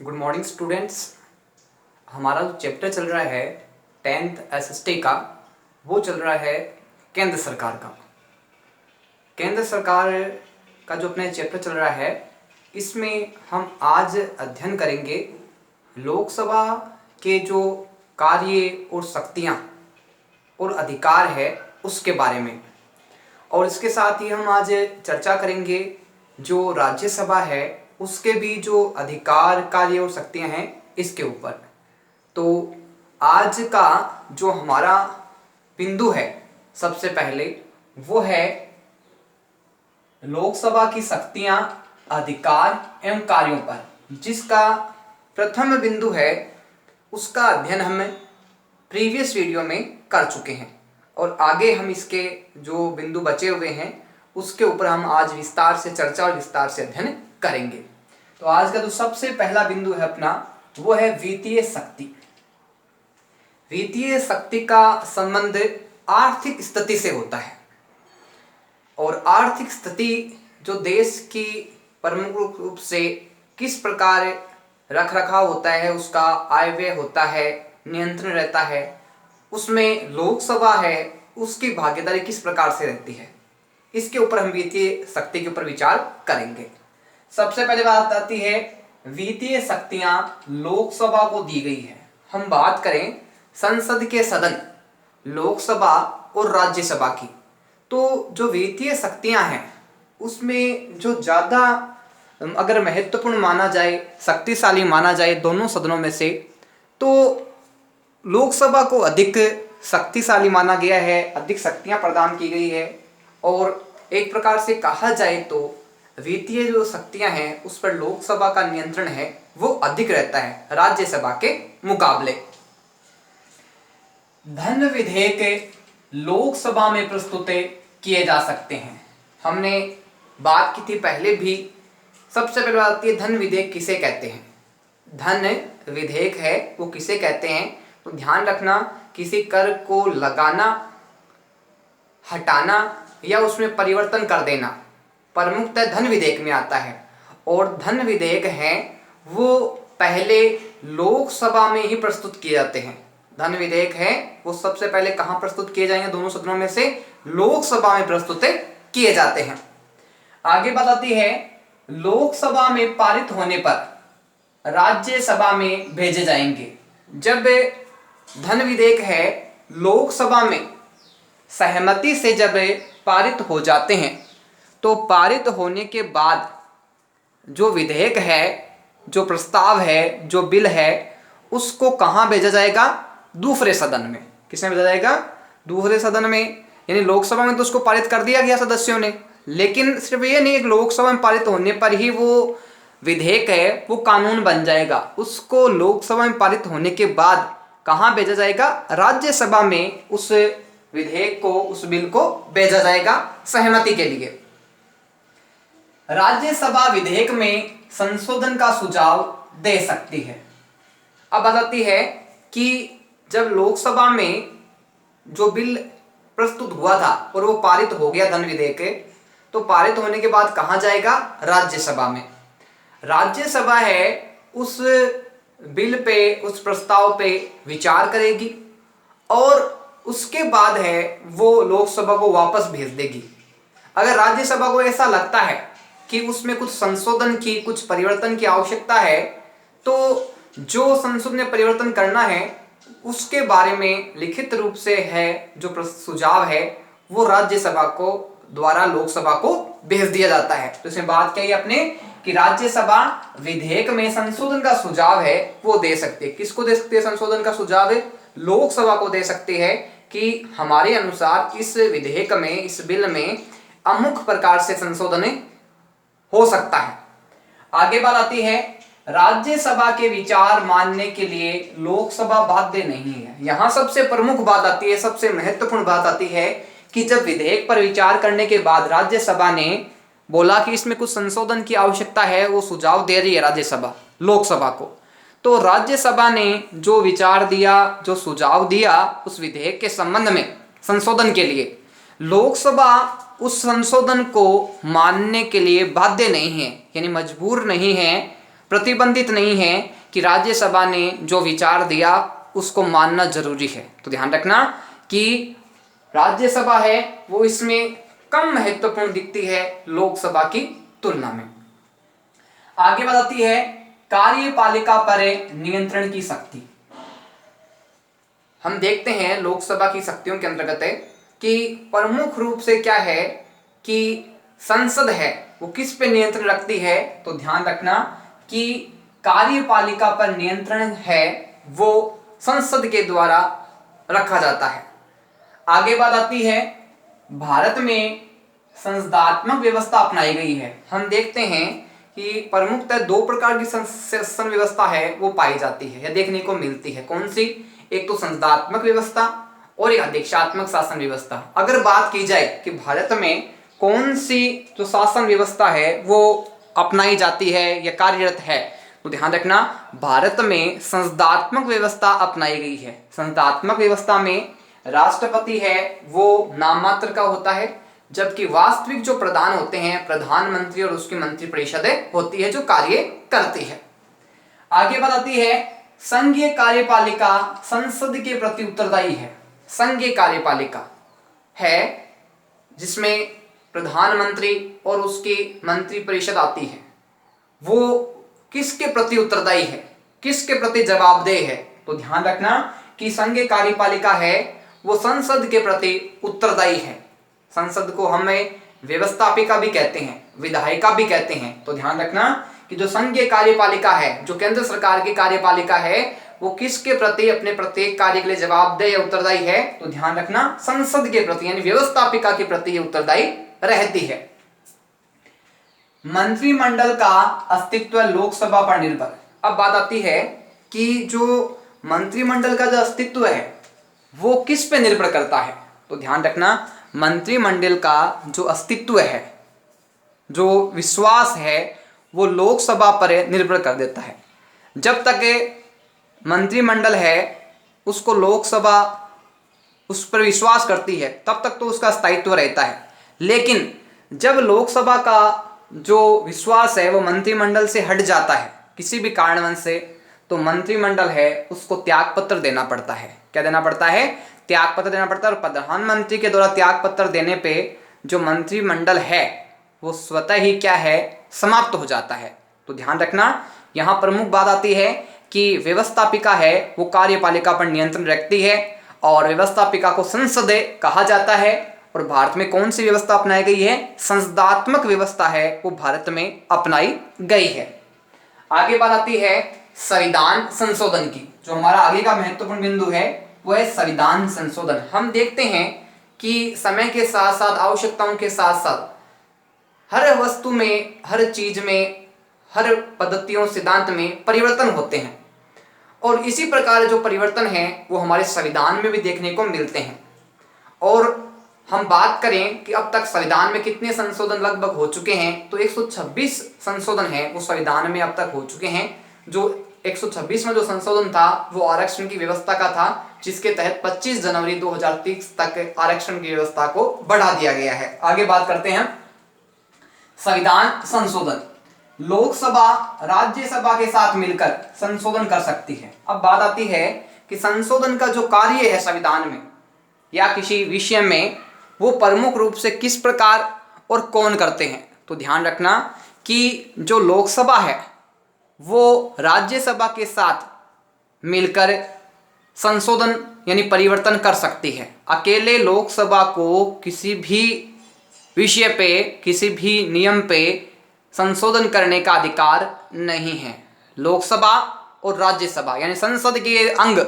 Good morning students. हमारा जो chapter चल रहा है 10th एसएसटी का, वो चल रहा है केंद्र सरकार का। केंद्र सरकार का जो अपना चैप्टर चल रहा है, इसमें हम आज अध्ययन करेंगे लोकसभा के जो कार्य और शक्तियाँ और अधिकार है उसके बारे में। और इसके साथ ही हम आज चर्चा करेंगे जो राज्यसभा है उसके भी जो अधिकार, कार्य और शक्तियां हैं इसके ऊपर। तो आज का जो हमारा बिंदु है सबसे पहले वो है लोकसभा की शक्तियां, अधिकार एवं कार्यों पर, जिसका प्रथम बिंदु है उसका अध्ययन हम प्रीवियस वीडियो में कर चुके हैं और आगे हम इसके जो बिंदु बचे हुए हैं उसके ऊपर हम आज विस्तार से चर्चा और विस्तार से अध्ययन करेंगे। तो आज का जो सबसे पहला बिंदु है अपना वो है वित्तीय शक्ति। वित्तीय शक्ति का संबंध आर्थिक स्थिति से होता है और आर्थिक स्थिति जो देश की प्रमुख रूप से किस प्रकार रख रखाव होता है, उसका आय व्यय होता है, नियंत्रण रहता है, उसमें लोकसभा है उसकी भागीदारी किस प्रकार से रहती है, इसके ऊपर हम वित्तीय शक्ति के ऊपर विचार करेंगे। सबसे पहले बात आती है वित्तीय शक्तियां लोकसभा को दी गई है। हम बात करें संसद के सदन लोकसभा और राज्यसभा की, तो जो वित्तीय शक्तियां हैं उसमें जो ज़्यादा अगर महत्वपूर्ण माना जाए, शक्तिशाली माना जाए दोनों सदनों में से, तो लोकसभा को अधिक शक्तिशाली माना गया है, अधिक शक्तियां प्रदान की गई है। और एक प्रकार से कहा जाए तो वित्तीय जो शक्तियां हैं उस पर लोकसभा का नियंत्रण है वो अधिक रहता है राज्यसभा के मुकाबले। धन विधेयक लोकसभा में प्रस्तुत किए जा सकते हैं। हमने बात की थी पहले भी। सबसे पहले बात आती है धन विधेयक किसे कहते हैं। धन विधेयक है वो किसे कहते हैं, तो ध्यान रखना किसी कर को लगाना, हटाना या उसमें परिवर्तन कर देना प्रमुखतः धन विधेयक में आता है। और धन विधेयक हैं वो पहले लोकसभा में ही प्रस्तुत किए जाते हैं। धन विधेयक है वो सबसे पहले कहाँ प्रस्तुत किए जाएंगे, दोनों सदनों में से लोकसभा में प्रस्तुत किए जाते हैं। आगे बात आती है लोकसभा में पारित होने पर राज्यसभा में भेजे जाएंगे। जब धन विधेयक है लोकसभा में सहमति से जब पारित हो जाते हैं तो पारित होने के बाद जो विधेयक है, जो प्रस्ताव है, जो बिल है, उसको कहाँ भेजा जाएगा, दूसरे सदन में। किसमें भेजा जाएगा, दूसरे सदन में। यानी लोकसभा में तो उसको पारित कर दिया गया सदस्यों ने, लेकिन सिर्फ ये नहीं, लोकसभा में पारित होने पर ही वो विधेयक है वो कानून बन जाएगा। उसको लोकसभा में पारित होने के बाद कहाँ भेजा जाएगा, राज्यसभा में उस विधेयक को, उस बिल को भेजा जाएगा सहमति के लिए। राज्यसभा विधेयक में संशोधन का सुझाव दे सकती है। अब बात आती है कि जब लोकसभा में जो बिल प्रस्तुत हुआ था और वो पारित हो गया धन विधेयक, तो पारित होने के बाद कहाँ जाएगा, राज्यसभा में। राज्यसभा है उस बिल पे, उस प्रस्ताव पे विचार करेगी और उसके बाद है वो लोकसभा को वापस भेज देगी। अगर राज्यसभा को ऐसा लगता है कि उसमें कुछ संशोधन की, कुछ परिवर्तन की आवश्यकता है, तो जो संशोधन या परिवर्तन करना है उसके बारे में लिखित रूप से है जो सुझाव है वो राज्यसभा को द्वारा लोकसभा को भेज दिया जाता है। तो इसमें बात क्या है अपने कि राज्यसभा विधेयक में संशोधन का सुझाव है वो दे सकती है। किसको दे सकती है संशोधन का सुझाव है, लोकसभा को दे सकती है कि हमारे अनुसार इस विधेयक में, इस बिल में अमुक प्रकार से संशोधन हो सकता है। आगे बात आती है राज्यसभा के विचार मानने के लिए लोकसभा बाध्य नहीं है। यहां सबसे प्रमुख बात आती है, सबसे महत्वपूर्ण बात आती है कि जब विधेयक पर विचार करने के बाद राज्यसभा ने बोला कि इसमें कुछ संशोधन की आवश्यकता है, वो सुझाव दे रही है राज्यसभा लोकसभा को, तो राज्यसभा ने जो विचार दिया, जो सुझाव दिया उस विधेयक के संबंध में संशोधन के लिए, लोकसभा उस संशोधन को मानने के लिए बाध्य नहीं है, यानी मजबूर नहीं है प्रतिबंधित नहीं है कि राज्यसभा ने जो विचार दिया उसको मानना जरूरी है। तो ध्यान रखना कि राज्यसभा है वो इसमें कम महत्वपूर्ण दिखती है लोकसभा की तुलना में। आगे बताती है कार्यपालिका पर नियंत्रण की शक्ति। हम देखते हैं लोकसभा की शक्तियों के अंतर्गत है कि प्रमुख रूप से क्या है कि संसद है वो किस पे नियंत्रण रखती है। तो ध्यान रखना कि कार्यपालिका पर नियंत्रण है वो संसद के द्वारा रखा जाता है। आगे बात आती है भारत में संसदात्मक व्यवस्था अपनाई गई है। हम देखते हैं कि प्रमुखतः दो प्रकार की शासन व्यवस्था है वो पाई जाती है या देखने को मिलती है। कौन सी? एक तो संसदात्मक व्यवस्था और एक अध्यक्षात्मक शासन व्यवस्था। अगर बात की जाए कि भारत में कौन सी जो शासन व्यवस्था है वो अपनाई जाती है या कार्यरत है, तो ध्यान रखना भारत में संसदात्मक व्यवस्था अपनाई गई है। संसदात्मक व्यवस्था में राष्ट्रपति है वो नाम मात्र का होता है, जबकि वास्तविक जो प्रधान होते हैं प्रधानमंत्री और उसकी मंत्रिपरिषद होती है जो कार्य करती है। आगे बताती है संघीय कार्यपालिका संसद के प्रति उत्तरदायी है। संघीय कार्यपालिका है जिसमें प्रधानमंत्री और उसकी मंत्रिपरिषद आती है, वो किसके प्रति उत्तरदायी है, किसके प्रति जवाबदेह है। तो ध्यान रखना कि संघीय कार्यपालिका है वो संसद के प्रति उत्तरदायी है। संसद को हमें व्यवस्थापिका भी कहते हैं, विधायिका भी कहते हैं। तो ध्यान रखना कि जो संघीय कार्यपालिका है, जो केंद्र सरकार की कार्यपालिका है, वो किसके प्रति अपने प्रत्येक कार्य के लिए जवाबदेह या उत्तरदायी है। तो ध्यान रखना संसद के प्रति यानी व्यवस्थापिका के प्रति ये उत्तरदायी रहती है। मंत्रिमंडल का अस्तित्व लोकसभा पर निर्भर। अब बात आती है कि जो मंत्रिमंडल का जो अस्तित्व है वो किस पे निर्भर करता है। तो ध्यान रखना मंत्रिमंडल का जो अस्तित्व है, जो विश्वास है, वो लोकसभा पर निर्भर कर देता है। जब तक मंत्रिमंडल है उसको लोकसभा उस पर विश्वास करती है तब तक तो उसका स्थायित्व रहता है। लेकिन जब लोकसभा का जो विश्वास है वो मंत्रिमंडल से हट जाता है किसी भी कारणवश से, तो मंत्रिमंडल है उसको त्यागपत्र देना पड़ता है। क्या देना पड़ता है? त्यागपत्र देना पड़ता है। और प्रधानमंत्री के द्वारा त्यागपत्र देने पे जो मंत्रिमंडल है वो स्वतः ही क्या है, समाप्त हो जाता है। तो ध्यान रखना यहाँ प्रमुख बात आती है कि व्यवस्थापिका है वो कार्यपालिका पर नियंत्रण रखती है और व्यवस्थापिका को संसद कहा जाता है। और भारत में कौन सी व्यवस्था अपनाई गई है? संसदात्मक व्यवस्था है वो भारत में अपनाई गई है। आगे बात आती है संविधान संशोधन की। जो हमारा आगे का महत्वपूर्ण बिंदु है वो है संविधान संशोधन। हम देखते हैं कि समय के साथ साथ आवश्यकताओं के साथ साथ हर वस्तु में, हर चीज में, हर पद्धतियों सिद्धांत में परिवर्तन होते हैं और इसी प्रकार जो परिवर्तन है वो हमारे संविधान में भी देखने को मिलते हैं। और हम बात करें कि अब तक संविधान में कितने संशोधन लगभग हो चुके हैं, तो 126 संशोधन है वो संविधान में अब तक हो चुके हैं। जो 126 में जो संशोधन था वो आरक्षण की व्यवस्था का था, जिसके तहत 25 जनवरी 2030 तक आरक्षण की व्यवस्था को बढ़ा दिया गया है। आगे बात करते हैं संविधान संशोधन। लोकसभा राज्यसभा के साथ मिलकर संशोधन कर सकती है। अब बात आती है कि संशोधन का जो कार्य है संविधान में या किसी विषय में वो प्रमुख रूप से किस प्रकार और कौन करते हैं। तो ध्यान रखना कि जो लोकसभा है वो राज्यसभा के साथ मिलकर संशोधन यानी परिवर्तन कर सकती है। अकेले लोकसभा को किसी भी विषय पे, किसी भी नियम पे संशोधन करने का अधिकार नहीं है। लोकसभा और राज्यसभा यानी संसद के अंग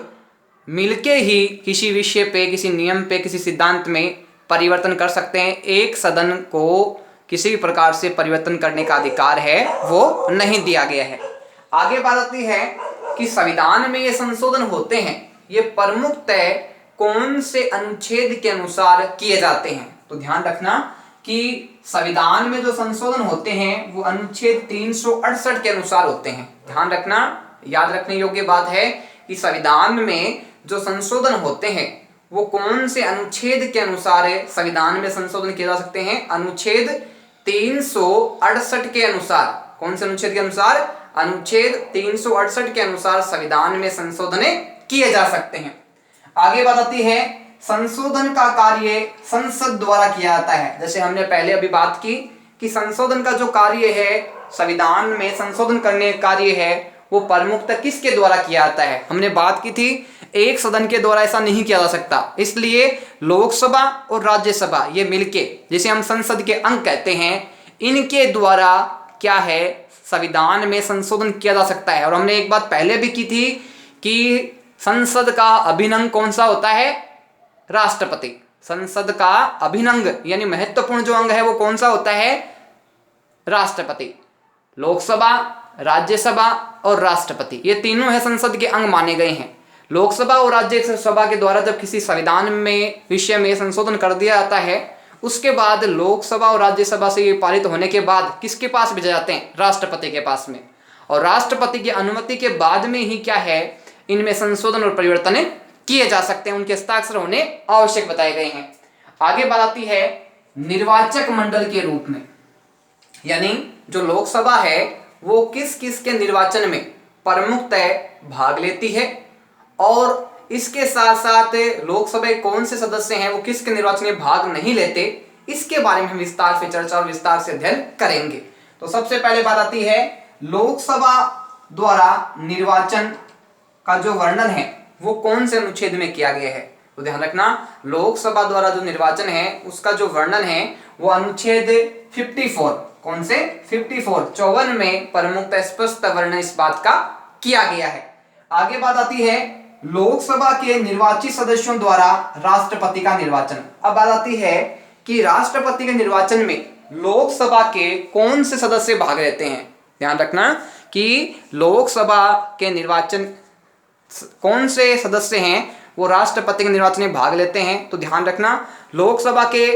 मिलके ही किसी विषय पे, किसी नियम पे, किसी सिद्धांत में परिवर्तन कर सकते हैं। एक सदन को किसी भी प्रकार से परिवर्तन करने का अधिकार है वो नहीं दिया गया है। आगे बात आती है कि संविधान में ये संशोधन होते हैं ये प्रमुखतः कौन से अनुच्छेद के अनुसार किए जाते हैं। तो ध्यान रखना कि संविधान में जो संशोधन होते हैं वो अनुच्छेद 368 के अनुसार होते हैं। ध्यान रखना, याद रखने योग्य बात है कि संविधान में जो संशोधन होते हैं वो कौन से अनुच्छेद के अनुसार संविधान में संशोधन किए जा सकते हैं? अनुच्छेद 368 के अनुसार। कौन से अनुच्छेद के अनुसार? अनुच्छेद 368 के अनुसार संविधान में संशोधन किए जा सकते हैं। आगे बात आती है संशोधन का कार्य संसद द्वारा किया जाता है। जैसे हमने पहले अभी बात की कि संशोधन का जो कार्य है, संविधान में संशोधन करने का कार्य है, वो प्रमुखतः किसके द्वारा किया जाता है। हमने बात की थी एक सदन के द्वारा ऐसा नहीं किया जा सकता, इसलिए लोकसभा और राज्यसभा ये मिलके, जिसे हम संसद के अंग कहते हैं, इनके द्वारा क्या है संविधान में संशोधन किया जा सकता है। और हमने एक बात पहले भी की थी कि संसद का अभिन्न कौन सा होता है, राष्ट्रपति। संसद का अभिन्न यानी महत्वपूर्ण जो अंग है वो कौन सा होता है, राष्ट्रपति। लोकसभा, राज्यसभा और राष्ट्रपति ये तीनों है संसद के अंग माने गए हैं। लोकसभा और राज्यसभा के द्वारा जब किसी संविधान में विषय में संशोधन कर दिया जाता है, उसके बाद लोकसभा और राज्यसभा से ये पारित होने के बाद किसके पास भेजे जाते हैं, राष्ट्रपति के पास में। और राष्ट्रपति की अनुमति के बाद में ही क्या है, इनमें संशोधन और परिवर्तन किए जा सकते हैं, उनके हस्ताक्षर होने आवश्यक बताए गए हैं। आगे बात आती है निर्वाचक मंडल के रूप में, यानी जो लोकसभा है वो किस किस के निर्वाचन में प्रमुखतः भाग लेती है, और इसके साथ साथ लोकसभा कौन से सदस्य हैं वो किसके निर्वाचन में भाग नहीं लेते, इसके बारे में हम विस्तार से चर्चा और विस्तार से अध्ययन करेंगे। तो सबसे पहले बात आती है लोकसभा द्वारा निर्वाचन का जो वर्णन है वो कौन से अनुच्छेद में किया गया है। तो ध्यान रखना, लोकसभा द्वारा जो निर्वाचन है उसका जो वर्णन है वो अनुच्छेद 54, कौन से 54 में प्रमुखतः स्पष्ट वर्णन इस बात का किया गया है। आगे बात आती है लोकसभा के निर्वाचित सदस्यों द्वारा राष्ट्रपति का निर्वाचन। अब बात आती है कि राष्ट्रपति के निर्वाचन में लोकसभा के कौन से सदस्य भाग लेते हैं। ध्यान रखना कि लोकसभा के निर्वाचन कौन से सदस्य हैं वो राष्ट्रपति के निर्वाचन में भाग लेते हैं। तो ध्यान रखना लोकसभा के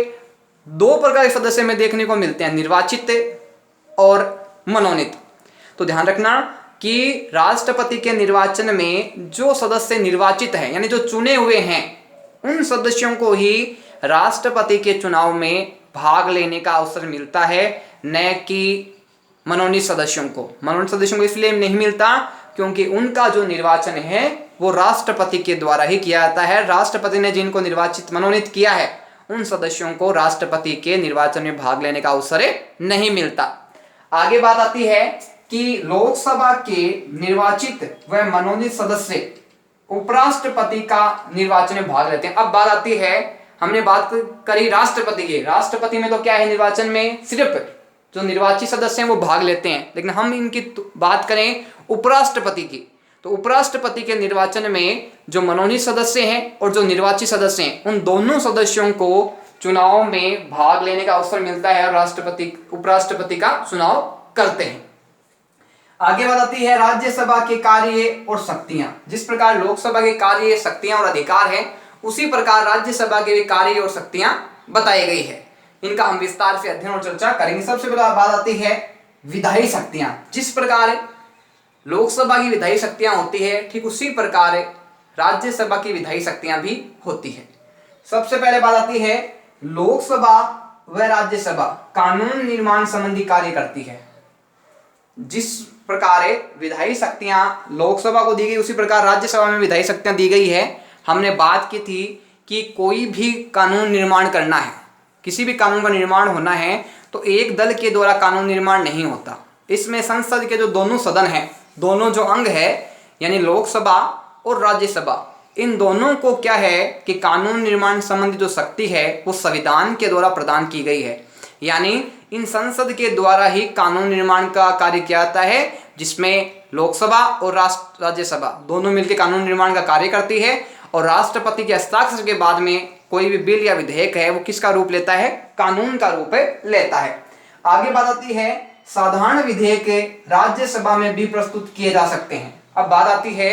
दो प्रकार के सदस्य में देखने को मिलते हैं, निर्वाचित और मनोनीत। तो ध्यान रखना कि राष्ट्रपति के निर्वाचन में जो सदस्य निर्वाचित हैं यानी जो चुने हुए हैं, उन सदस्यों को ही राष्ट्रपति के चुनाव में भाग लेने का अवसर मिलता है, न कि मनोनीत सदस्यों को। मनोनीत सदस्यों को इसलिए नहीं मिलता क्योंकि उनका जो निर्वाचन है वो राष्ट्रपति के द्वारा ही किया जाता है। राष्ट्रपति ने जिनको निर्वाचित मनोनीत किया है उन सदस्यों को राष्ट्रपति के निर्वाचन में भाग लेने का अवसर नहीं मिलता। आगे बात आती है कि लोकसभा के निर्वाचित व मनोनीत सदस्य उपराष्ट्रपति का निर्वाचन में भाग लेते हैं। अब बात आती है, हमने बात करी राष्ट्रपति की, राष्ट्रपति में तो क्या है निर्वाचन में सिर्फ जो निर्वाचित सदस्य हैं वो भाग लेते हैं, लेकिन हम इनकी बात करें उपराष्ट्रपति की, तो उपराष्ट्रपति के निर्वाचन में जो मनोनीत सदस्य हैं और जो निर्वाचित सदस्य हैं उन दोनों सदस्यों को चुनाव में भाग लेने का अवसर मिलता है और उपराष्ट्रपति का चुनाव करते हैं। आगे बात आती है राज्यसभा के कार्य और शक्तियां। जिस प्रकार लोकसभा के कार्य, शक्तियां और अधिकार हैं, उसी प्रकार राज्यसभा के भी कार्य और शक्तियां बताई गई है। इनका हम विस्तार से अध्ययन और चर्चा करेंगे। सबसे पहले बात आती है विधायी शक्तियां। जिस प्रकार लोकसभा की विधायी शक्तियां होती है, ठीक उसी प्रकार राज्यसभा की विधायी शक्तियां भी होती है। सबसे पहले बात आती है लोकसभा व राज्यसभा कानून निर्माण संबंधी कार्य करती है। जिस प्रकार विधायी शक्तियां लोकसभा को दी गई उसी प्रकार राज्यसभा में विधायी शक्तियां दी गई है। हमने बात की थी कि कोई भी कानून निर्माण करना है, किसी भी कानून का निर्माण होना है तो एक दल के द्वारा कानून निर्माण नहीं होता। इसमें संसद के जो दोनों सदन हैं, दोनों जो अंग है यानी लोकसभा और राज्यसभा, इन दोनों को क्या है कि कानून निर्माण संबंधी जो शक्ति है वो संविधान के द्वारा प्रदान की गई है। यानी इन संसद के द्वारा ही कानून निर्माण का कार्य किया जाता है, जिसमें लोकसभा और राज्यसभा दोनों मिलकर कानून निर्माण का कार्य करती है। और राष्ट्रपति के हस्ताक्षर के बाद में कोई भी बिल या विधेयक है वो किसका रूप लेता है, कानून का रूप लेता है। आगे बात आती है साधारण विधेयक राज्यसभा में भी प्रस्तुत किए जा सकते हैं। अब बात आती है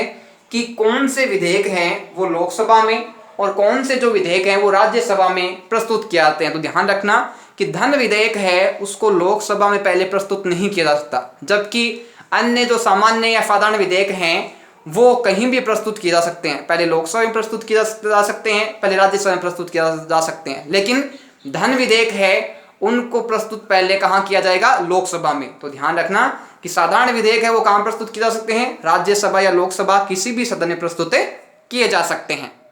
कि कौन से विधेयक हैं वो लोकसभा में और कौन से जो विधेयक हैं वो राज्यसभा में प्रस्तुत किए जाते हैं। तो ध्यान रखना कि धन विधेयक है उसको लोकसभा में पहले प्रस्तुत नहीं किया जा सकता, जबकि अन्य जो सामान्य या साधारण विधेयक हैं वो कहीं भी प्रस्तुत किए जा सकते हैं। पहले लोकसभा में प्रस्तुत किए जा सकते हैं, पहले राज्यसभा में प्रस्तुत किया जा सकते हैं, लेकिन धन विधेयक है उनको प्रस्तुत पहले कहाँ किया जाएगा? लोकसभा में। तो ध्यान रखना कि साधारण विधेयक है वो कहाँ प्रस्तुत किए जा सकते हैं? राज्यसभा या लोकसभा, किसी भी सदन में प्रस्तुत किए जा सकते हैं।